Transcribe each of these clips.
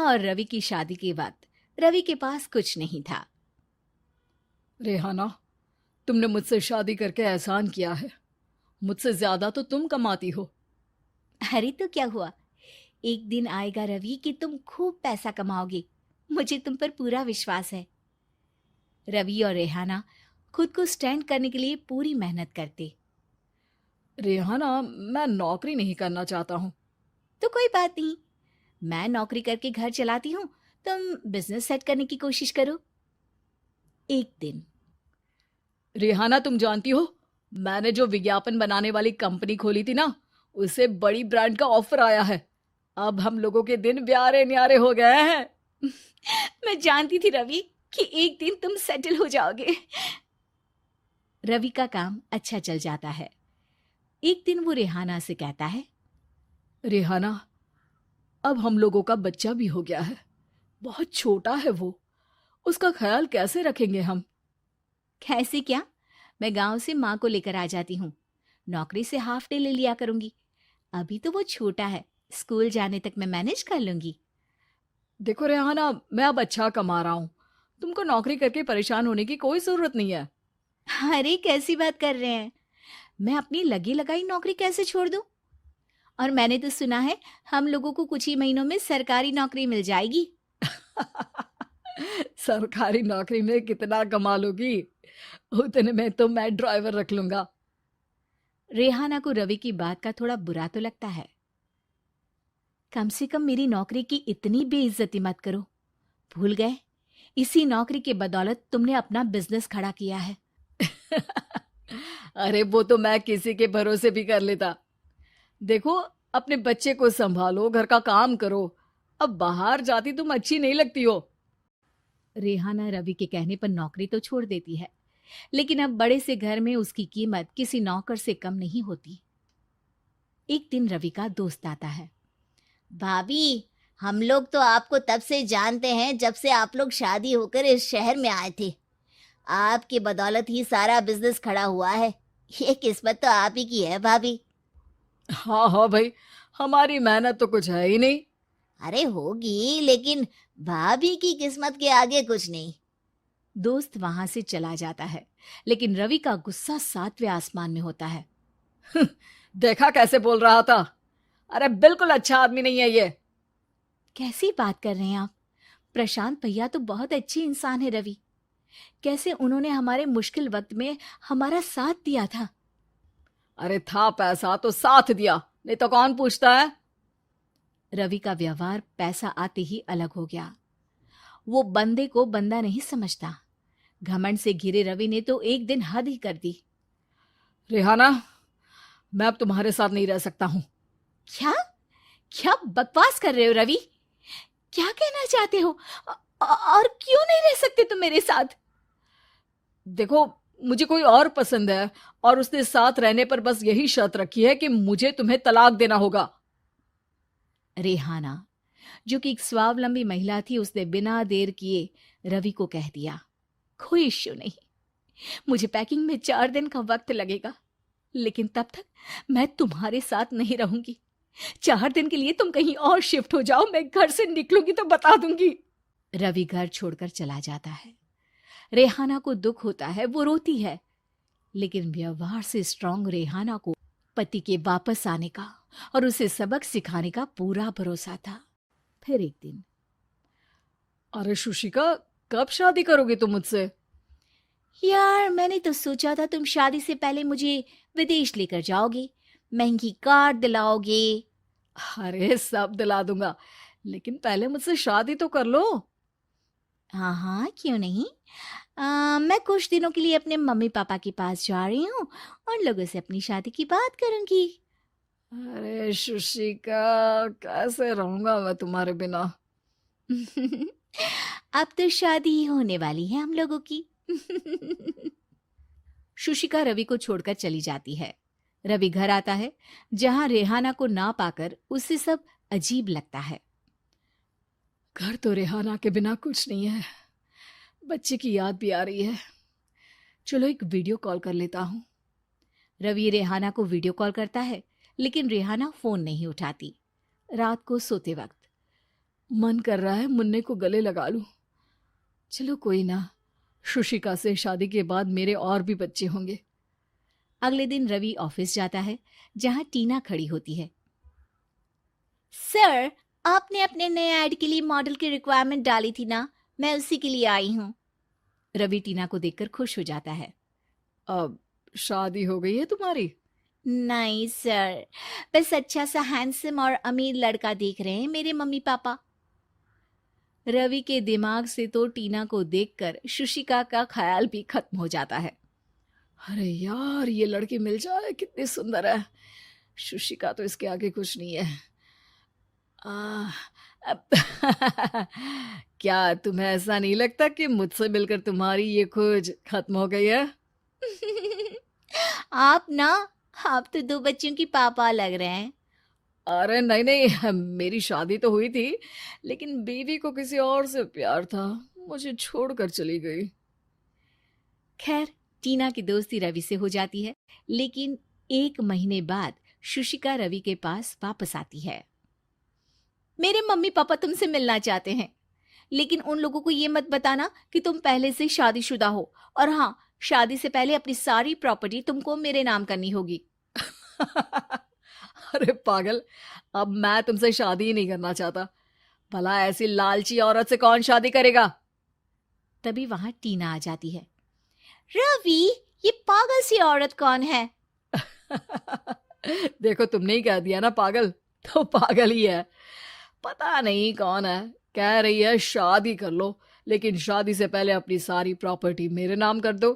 और रवि की शादी के वक्त रवि के पास कुछ नहीं था। रेहाना, तुमने मुझसे शादी करके एहसान किया है। मुझसे ज्यादा तो तुम कमाती हो। अरे तो क्या हुआ, एक दिन आएगा रवि कि तुम खूब पैसा कमाओगे। मुझे तुम पर पूरा विश्वास है। रवि और रेहाना खुद को स्टैंड करने के लिए पूरी मेहनत करते। रेहाना, मैं नौकरी नहीं करना चाहता हूँ। तो कोई बात नहीं, मैं नौकरी करके घर चलाती हूँ, तुम बिजनेस सेट करने की कोशिश करो। एक दिन। रेहाना, तुम जानती हो, मैंने जो विज्ञापन बनाने वाली कंपनी खोली थी ना, उसे बड़ी ब्रांड का ऑफर आया है। अब हम लोगों के दिन ब्यारे न्यारे हो गए हैं। मैं जानती थी रवि कि एक दिन तुम सेटल हो जाओगे। रवि का काम अच्छा चल जाता है। एक दिन वो रेहाना से कहता है, रेहाना, अब हम लोगों का बच्चा भी हो गया है। बहुत छोटा है वो। उसका ख्याल कैसे रखेंगे हम? कैसे क्या, मैं गांव से माँ को लेकर आ जाती हूँ। नौकरी से हाफ डे ले लिया करूंगी। अभी तो वो छोटा है, स्कूल जाने तक मैं मैनेज कर लूंगी। देखो रेहाना, मैं अब अच्छा कमा रहा हूँ। तुमको नौकरी करके परेशान होने की कोई जरूरत नहीं है। अरे कैसी बात कर रहे हैं, मैं अपनी लगी लगाई नौकरी कैसे छोड़ दूं? और मैंने तो सुना है हम लोगों को कुछ ही महीनों में सरकारी नौकरी मिल जाएगी। सरकारी नौकरी में कितना कमा लोगी? उतने में तो मैं ड्राइवर रख लूंगा। रेहाना को रवि की बात का थोड़ा बुरा तो लगता है। कम से कम मेरी नौकरी की इतनी बेइज्जती मत करो। भूल गए, इसी नौकरी के बदौलत तुमने अपना बिजनेस खड़ा किया है। अरे वो तो मैं किसी के भरोसे भी कर लेता। देखो, अपने बच्चे को संभालो, घर का काम करो। अब बाहर जाती तुम अच्छी नहीं लगती हो। रेहाना रवि के कहने पर नौकरी तो छोड़ देती है, लेकिन अब बड़े से घर में उसकी कीमत किसी नौकर से कम नहीं होती। एक दिन रवि का दोस्त आता है। भाभी, हम लोग तो आपको तब से जानते हैं जब से आप लोग शादी होकर इस शहर में आए थे। आपकी बदौलत ही सारा बिजनेस खड़ा हुआ है। ये किस्मत तो आप ही की है भाभी। हाँ हाँ भाई, हमारी मेहनत तो कुछ है ही नहीं। अरे होगी, लेकिन भाभी की किस्मत के आगे कुछ नहीं। दोस्त वहां से चला जाता है, लेकिन रवि का गुस्सा सातवें आसमान में होता है। देखा कैसे बोल रहा था? अरे बिल्कुल अच्छा आदमी नहीं है ये। कैसी बात कर रहे हैं आप? प्रशांत भैया तो बहुत अच्छी इंसान है रवि। कैसे उन्होंने हमारे मुश्किल वक्त में हमारा साथ दिया था। अरे था पैसा तो साथ दिया, नहीं तो कौन पूछता है? रवि का व्यवहार पैसा आते ही अलग हो गया। वो बंदे को बंदा नहीं समझता। घमंड से घिरे रवि ने तो एक दिन हद ही कर दी। रेहाना, मैं अब तुम्हारे साथ नहीं रह सकता हूँ। क्या? क्या बकवास कर रहे हो रवि? क्या कहना चाहते हो? और क्यों नहीं रह सकते तुम मेरे साथ? देखो, मुझे कोई और पसंद है, और उसने साथ रहने पर बस यही शर्त रखी है कि मुझे तुम्हें तलाक देना होगा। रेहाना, जो कि एक स्वावलंबी महिला थी, उसने बिना देर किए रवि को कह दिया, कोई इश्यू नहीं, मुझे पैकिंग में 4 दिन का वक्त लगेगा, लेकिन तब तक मैं तुम्हारे साथ नहीं रहूंगी। 4 दिन के लिए तुम कहीं और शिफ्ट हो जाओ, मैं घर से निकलूंगी तो बता दूंगी। रवि घर छोड़कर चला जाता है। रेहाना को दुख होता है, वो रोती है, लेकिन व्यवहार से स्ट्रांग रेहाना को पति के वापस आने का और उसे सबक सिखाने का पूरा भरोसा था। फिर एक दिन, अरे शुशिका, कब शादी करोगे तुम मुझसे? यार मैंने तो सोचा था तुम शादी से पहले मुझे विदेश लेकर जाओगे, महंगी कार दिलाओगे। अरे सब दिला दूंगा, लेकिन पहले मुझसे शादी तो कर लो। हाँ हाँ, क्यों नहीं। मैं कुछ दिनों के लिए अपने मम्मी पापा के पास जा रही हूँ और लोगों से अपनी शादी की बात करूंगी। अरे शुशिका, कैसे रहूंगा मैं तुम्हारे बिना? अब तो शादी ही होने वाली है हम लोगों की। शुशिका रवि को छोड़कर चली जाती है। रवि घर आता है, जहां रेहाना को ना पाकर उसे सब अजीब लगता है। घर तो रेहाना के बिना कुछ नहीं है। बच्चे की याद भी आ रही है। चलो एक वीडियो कॉल कर लेता हूँ। रवि रेहाना को वीडियो कॉल करता है, लेकिन रेहाना फोन नहीं उठाती। रात को सोते वक्त मन कर रहा है मुन्ने को गले लगा लूं। चलो कोई ना, शुशिका से शादी के बाद मेरे और भी बच्चे होंगे। अगले दिन रवि ऑफिस जाता है, जहां टीना खड़ी होती है। सर, आपने अपने नए ऐड के लिए मॉडल की रिक्वायरमेंट डाली थी ना, मैं उसी के लिए आई हूँ। रवि टीना को देखकर खुश हो जाता है। अब शादी हो गई है तुम्हारी? नहीं सर, बस अच्छा सा हैंडसम और अमीर लड़का देख रहे हैं मेरे मम्मी पापा। रवि के दिमाग से तो टीना को देखकर शुशिका का ख्याल भी खत्म हो जाता है। अरे यार, ये लड़की मिल जाए कितनी सुंदर है। शुशिका तो इसके आगे कुछ नहीं है। अब क्या तुम्हें ऐसा नहीं लगता कि मुझसे मिलकर तुम्हारी ये खोज खत्म हो गई है? आप तो 2 बच्चों की पापा लग रहे हैं। अरे नहीं नहीं, मेरी शादी तो हुई थी, लेकिन बीवी को किसी और से प्यार था, मुझे छोड़कर चली गई। खैर, टीना की दोस्ती रवि से हो जाती है, लेकिन 1 महीने बाद शुशिका रवि के पास वापस आती है। मेरे मम्मी पापा तुमसे मिलना चाहते हैं, लेकिन उन लोगों को ये मत बताना कि तुम पहले से शादीशुदा हो, और हाँ, शादी से पहले अपनी सारी प्रॉपर्टी तुमको मेरे नाम करनी होगी। अरे पागल, अब मैं तुमसे शादी ही नहीं करना चाहता। भला ऐसी लालची औरत से कौन शादी करेगा? तभी वहां टीना आ जाती है। रवि, ये पागल सी औरत कौन है? देखो, तुमने ही कह दिया ना पागल, तो पागल ही है। पता नहीं कौन है, कह रही है शादी कर लो, लेकिन शादी से पहले अपनी सारी प्रॉपर्टी मेरे नाम कर दो।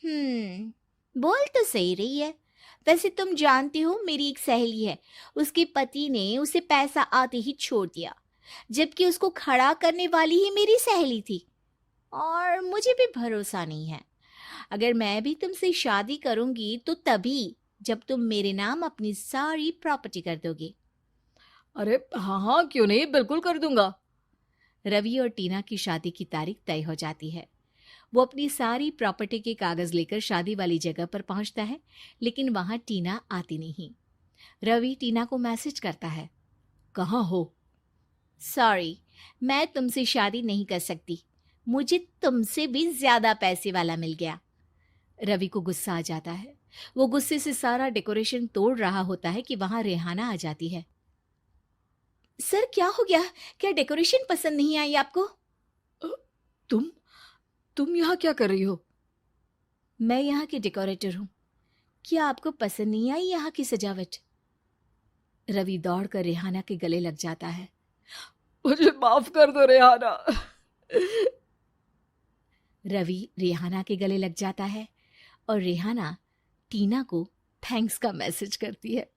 बोल तो सही रही है। वैसे तुम जानती हो, मेरी एक सहेली है, उसके पति ने उसे पैसा आते ही छोड़ दिया, जबकि उसको खड़ा करने वाली ही मेरी सहेली थी। और मुझे भी भरोसा नहीं है। अगर मैं भी तुमसे शादी करूंगी तो तभी जब तुम मेरे नाम अपनी सारी प्रॉपर्टी कर दोगे। अरे हाँ हाँ, क्यों नहीं, बिल्कुल कर दूंगा। रवि और टीना की शादी की तारीख तय हो जाती है। वो अपनी सारी प्रॉपर्टी के कागज लेकर शादी वाली जगह पर पहुंचता है, लेकिन वहां टीना आती नहीं। रवि टीना को मैसेज करता है। कहाँ हो? सॉरी, मैं तुमसे शादी नहीं कर सकती, मुझे तुमसे भी ज्यादा पैसे वाला मिल गया। रवि को गुस्सा आ जाता है। वो गुस्से से सारा डेकोरेशन तोड़ रहा होता है कि वहां रेहाना आ जाती है। सर, क्या हो गया? क्या डेकोरेशन पसंद नहीं आई आपको? तुम यहाँ क्या कर रही हो? मैं यहाँ की डेकोरेटर हूँ। क्या आपको पसंद नहीं आई यहाँ की सजावट? रवि दौड़कर रेहाना के गले लग जाता है। मुझे माफ कर दो रेहाना। रवि रेहाना के गले लग जाता है और रेहाना टीना को थैंक्स का मैसेज करती है।